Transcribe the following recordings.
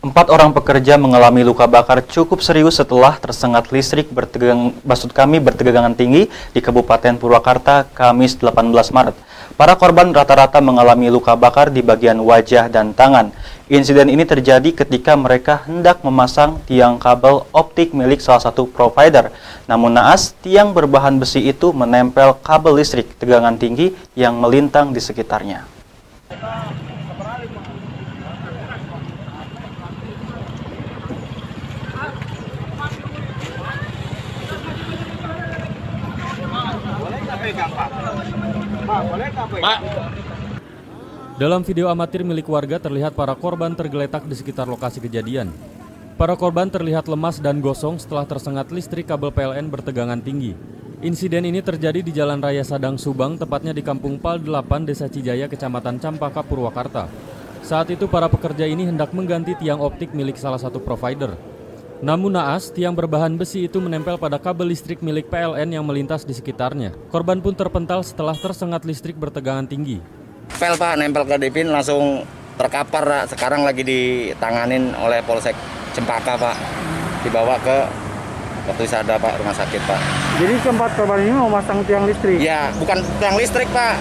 4 orang pekerja mengalami luka bakar cukup serius setelah tersengat listrik bertegangan tinggi di Kabupaten Purwakarta, Kamis 18 Maret. Para korban rata-rata mengalami luka bakar di bagian wajah dan tangan. Insiden ini terjadi ketika mereka hendak memasang tiang kabel optik milik salah satu provider. Namun naas, tiang berbahan besi itu menempel kabel listrik tegangan tinggi yang melintang di sekitarnya. Dalam video amatir milik warga terlihat para korban tergeletak di sekitar lokasi kejadian. Para korban terlihat lemas dan gosong setelah tersengat listrik kabel PLN bertegangan tinggi. Insiden ini terjadi di Jalan Raya Sadang Subang, tepatnya di Kampung Pal 8, Desa Cijaya, Kecamatan Campaka, Purwakarta. Saat itu para pekerja ini hendak mengganti tiang optik milik salah satu provider. Namun naas, tiang berbahan besi itu menempel pada kabel listrik milik PLN yang melintas di sekitarnya. Korban pun terpental setelah tersengat listrik bertegangan tinggi. Pel Pak, nempel ke dipin langsung terkapar Pak. Sekarang lagi ditanganin oleh Polsek Cempaka Pak. Dibawa ke Wisada Pak, rumah sakit Pak. Jadi sempat korban ini mau masang tiang listrik? Ya, bukan tiang listrik Pak.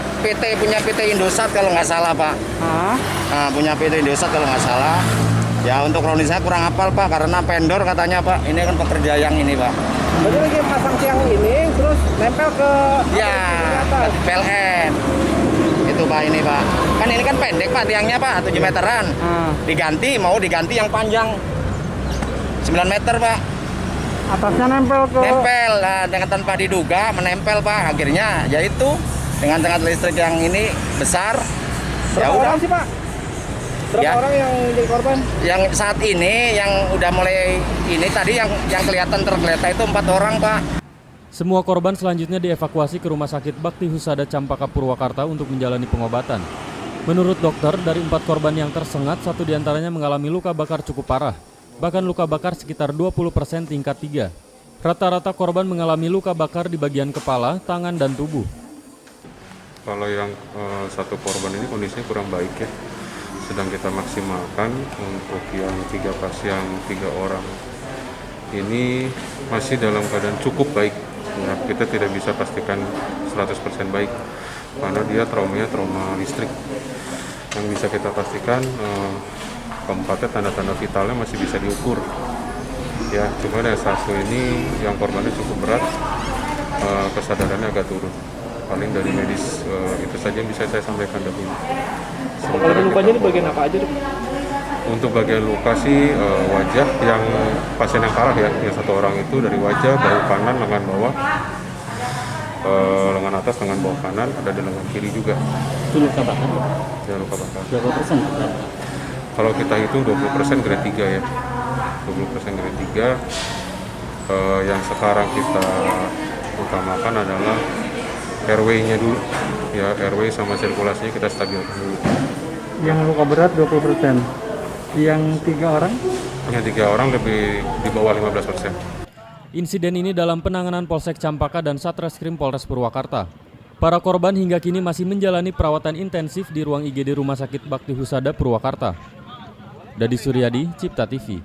Punya PT Indosat kalau nggak salah Pak. Nah, punya PT Indosat kalau nggak salah. Ya untuk kronisnya kurang hafal Pak, karena vendor katanya Pak. Ini kan pekerja yang ini Pak. Jadi lagi masang tiang ini terus nempel ke PLN. Itu Pak ini Pak. Kan ini kan pendek Pak tiangnya Pak, 7 meteran. Mau diganti yang panjang 9 meter Pak. Atasnya nempel ke... Nempel, dengan tanpa diduga menempel Pak. Akhirnya ya itu dengan sengat listrik yang ini besar. Berapa orang sih Pak? Berapa orang yang jadi korban? Yang saat ini yang udah mulai ini tadi yang kelihatan tergeletak itu 4 orang Pak. Semua korban selanjutnya dievakuasi ke Rumah Sakit Bakti Husada Campaka Purwakarta untuk menjalani pengobatan. Menurut dokter, dari 4 korban yang tersengat, 1 diantaranya mengalami luka bakar cukup parah. Bahkan luka bakar sekitar 20% tingkat 3. Rata-rata korban mengalami luka bakar di bagian kepala, tangan, dan tubuh. Kalau yang 1 korban ini kondisinya kurang baik ya. Sedang kita maksimalkan. Untuk yang 3 pasien, 3 orang ini masih dalam keadaan cukup baik. Ya, kita tidak bisa pastikan 100% baik karena dia trauma listrik. Yang bisa kita pastikan keempatnya tanda-tanda vitalnya masih bisa diukur. Ya, cuma yang satu ini yang korbannya cukup berat, kesadarannya agak turun. Paling dari medis itu saja yang bisa saya sampaikan dahulu. Kalau lukanya di bagian apa aja? Untuk bagian luka sih wajah yang pasien yang parah ya, yang 1 orang itu dari wajah, bahu kanan, lengan bawah, lengan atas, lengan bawah kanan, ada di lengan kiri juga. Itu luka bakar? Ya, luka bakar. Berapa persen? Kalau kita hitung 20% grade 3 ya, 20% grade 3. Yang sekarang kita utamakan adalah airway-nya dulu, ya airway sama sirkulasinya kita stabilkan dulu. Yang luka berat 20%. Yang 3 orang? Yang 3 orang lebih di bawah 15%. Insiden ini dalam penanganan Polsek Campaka dan Satreskrim Polres Purwakarta. Para korban hingga kini masih menjalani perawatan intensif di ruang IGD Rumah Sakit Bakti Husada Purwakarta. Dadi Suryadi, Cipta TV.